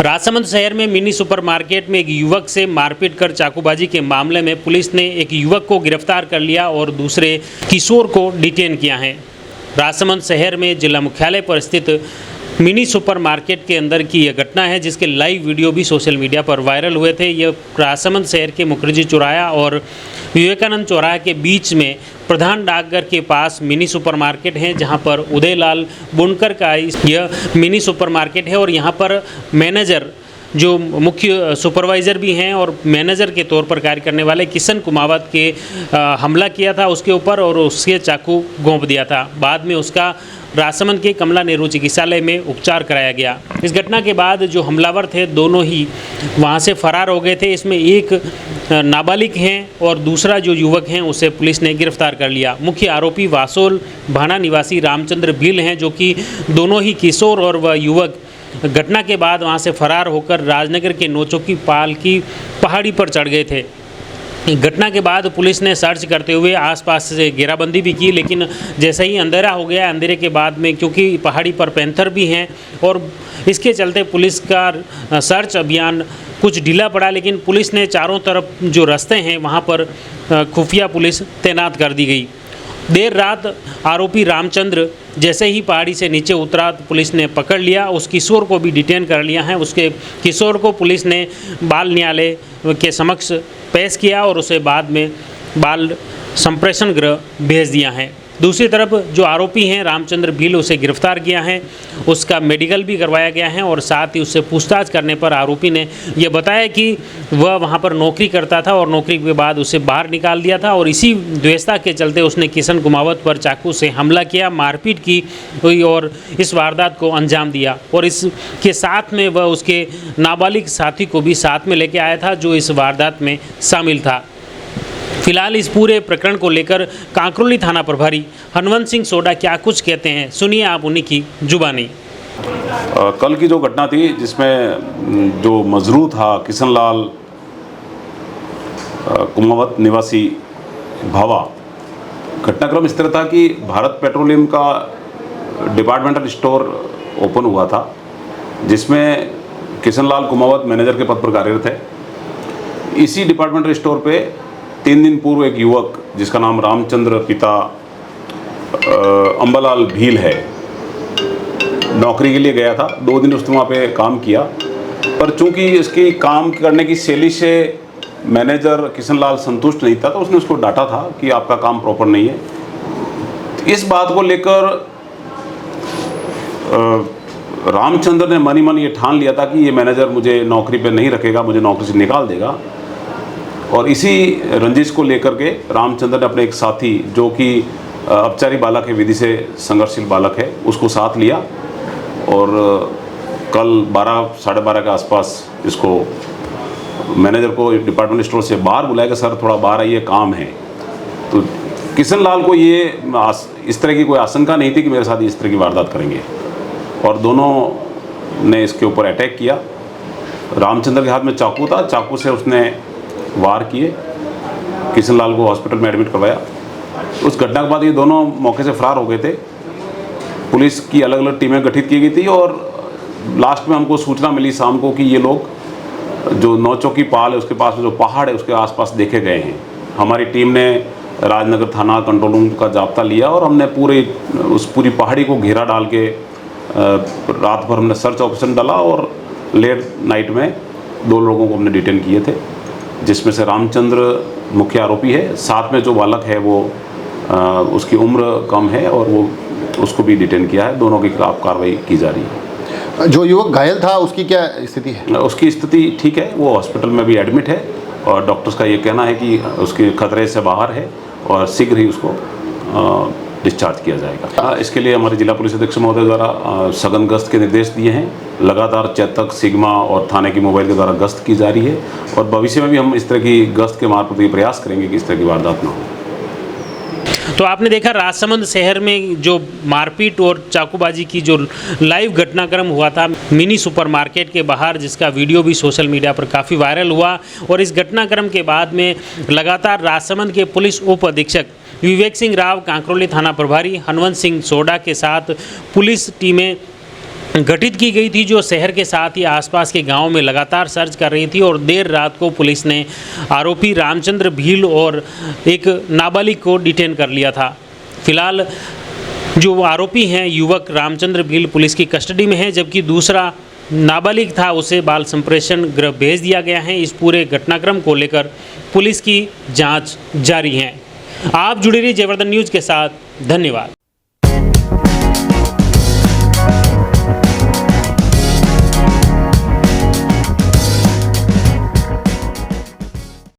राजसमंद शहर में mini supermarket में एक युवक से मारपीट कर चाकूबाजी के मामले में पुलिस ने एक युवक को गिरफ्तार कर लिया और दूसरे किशोर को डिटेन किया है। राजसमंद शहर में जिला मुख्यालय पर स्थित मिनी सुपरमार्केट के अंदर की यह घटना है, जिसके लाइव वीडियो भी सोशल मीडिया पर वायरल हुए थे। यह राजसमंद शहर के मुखर्जी चौराहा और विवेकानंद चौराहा के बीच में प्रधान डाकघर के पास मिनी सुपरमार्केट है, जहां पर उदयलाल बुनकर का यह मिनी सुपरमार्केट है और यहां पर मैनेजर जो मुख्य सुपरवाइज़र भी हैं और मैनेजर के तौर पर कार्य करने वाले किशन कुमावत के हमला किया था उसके ऊपर और उसके चाकू घोंप दिया था। बाद में उसका राजसमंद के कमला नेहरू चिकित्सालय में उपचार कराया गया। इस घटना के बाद जो हमलावर थे दोनों ही वहां से फरार हो गए थे। इसमें एक नाबालिग हैं और दूसरा जो युवक हैं उसे पुलिस ने गिरफ्तार कर लिया। मुख्य आरोपी वासोल भाना निवासी रामचंद्र भील हैं, जो कि दोनों ही किशोर और वह युवक घटना के बाद वहां से फरार होकर राजनगर के नौचौकी पाल की पहाड़ी पर चढ़ गए थे। घटना के बाद पुलिस ने सर्च करते हुए आसपास से घेराबंदी भी की, लेकिन जैसे ही अंधेरा हो गया, अंधेरे के बाद में क्योंकि पहाड़ी पर पैंथर भी हैं और इसके चलते पुलिस का सर्च अभियान कुछ ढीला पड़ा, लेकिन पुलिस ने चारों तरफ जो रास्ते हैं वहां पर खुफिया पुलिस तैनात कर दी गई। देर रात आरोपी रामचंद्र जैसे ही पहाड़ी से नीचे उतरा तो पुलिस ने पकड़ लिया। उस किशोर को भी डिटेन कर लिया है। उसके किशोर को पुलिस ने बाल न्यायालय के समक्ष पेश किया और उसे बाद में बाल संप्रेषण गृह भेज दिया है। दूसरी तरफ जो आरोपी हैं रामचंद्र भील, उसे गिरफ्तार किया है, उसका मेडिकल भी करवाया गया है और साथ ही उससे पूछताछ करने पर आरोपी ने यह बताया कि वह वहां पर नौकरी करता था और नौकरी के बाद उसे बाहर निकाल दिया था और इसी द्वेषता के चलते उसने किशन कुमावत पर चाकू से हमला किया, मारपीट की और इस वारदात को अंजाम दिया। और इसके साथ में वह उसके नाबालिग साथी को भी साथ में लेके आया था जो इस वारदात में शामिल था। फिलहाल इस पूरे प्रकरण को लेकर कांकरोली थाना प्रभारी हनवंत सिंह सोडा क्या कुछ कहते हैं, सुनिए आप उन्हीं की जुबानी। कल की जो घटना थी जिसमें जो मजरू था किशनलाल कुमावत निवासी भावा, घटनाक्रम इस तरह था कि भारत पेट्रोलियम का डिपार्टमेंटल स्टोर ओपन हुआ था जिसमें किशनलाल कुमावत मैनेजर के पद पर कार्यरत है। इसी डिपार्टमेंटल स्टोर पे 3 दिन पूर्व एक युवक जिसका नाम रामचंद्र पिता अंबालाल भील है नौकरी के लिए गया था। 2 दिन उसने वहाँ पे काम किया, पर चूंकि इसकी काम करने की शैली से मैनेजर किशनलाल संतुष्ट नहीं था तो उसने उसको डांटा था कि आपका काम प्रॉपर नहीं है। इस बात को लेकर रामचंद्र ने मनी मन ये ठान लिया था कि ये मैनेजर मुझे नौकरी पे नहीं रखेगा, मुझे नौकरी से निकाल देगा। और इसी रंजिश को लेकर के रामचंद्र ने अपने एक साथी जो कि अपचारी बालक है, विधि से संघर्षशील बालक है, उसको साथ लिया और कल 12 साढ़े 12 के आसपास इसको मैनेजर को डिपार्टमेंट स्टोर से बाहर बुलाया कि सर थोड़ा बाहर आइए, काम है। तो किशनलाल को ये इस तरह की कोई आशंका नहीं थी कि मेरे साथ इस तरह की वारदात करेंगे और दोनों ने इसके ऊपर अटैक किया। रामचंद्र के हाथ में चाकू था, चाकू से उसने वार किए, किशनलाल को हॉस्पिटल में एडमिट करवाया। उस घटना के बाद ये दोनों मौके से फरार हो गए थे। पुलिस की अलग अलग टीमें गठित की गई थी और लास्ट में हमको सूचना मिली शाम को कि ये लोग जो नौचौकी पाल है उसके पास में जो पहाड़ है उसके आसपास देखे गए हैं। हमारी टीम ने राजनगर थाना कंट्रोल रूम का जाब्ता लिया और हमने पूरी पहाड़ी को घेरा डाल के रात भर हमने सर्च ऑपरेशन डाला और लेट नाइट में 2 लोगों को हमने डिटेन किए थे, जिसमें से रामचंद्र मुख्य आरोपी है। साथ में जो बालक है वो उसकी उम्र कम है और वो उसको भी डिटेन किया है। दोनों के खिलाफ कार्रवाई की जा रही है। जो युवक घायल था उसकी क्या स्थिति है? उसकी स्थिति ठीक है, वो हॉस्पिटल में भी एडमिट है और डॉक्टर्स का ये कहना है कि उसके खतरे से बाहर है और शीघ्र ही उसको डिस्चार्ज किया जाएगा। इसके लिए हमारे जिला पुलिस अधीक्षक महोदय द्वारा सघन गश्त के निर्देश दिए हैं। लगातार चेतक, सिग्मा और थाने की मोबाइल के द्वारा गश्त की जा रही है और भविष्य में भी हम इस तरह की गश्त के मार्फत ये प्रयास करेंगे कि इस तरह की वारदात ना हो। तो आपने देखा राजसमंद शहर में जो मारपीट और चाकूबाजी की जो लाइव घटनाक्रम हुआ था मिनी सुपरमार्केट के बाहर, जिसका वीडियो भी सोशल मीडिया पर काफ़ी वायरल हुआ। और इस घटनाक्रम के बाद में लगातार राजसमंद के पुलिस उप अधीक्षक विवेक सिंह राव, कांकरोली थाना प्रभारी हनवंत सिंह सोडा के साथ पुलिस टीमें गठित की गई थी, जो शहर के साथ ही आसपास के गांव में लगातार सर्च कर रही थी। और देर रात को पुलिस ने आरोपी रामचंद्र भील और एक नाबालिग को डिटेन कर लिया था। फिलहाल जो आरोपी हैं युवक रामचंद्र भील पुलिस की कस्टडी में है, जबकि दूसरा नाबालिग था उसे बाल संप्रेषण गृह भेज दिया गया है। इस पूरे घटनाक्रम को लेकर पुलिस की जांच जारी है। आप जुड़े रहिए जयवर्धन न्यूज़ के साथ। धन्यवाद।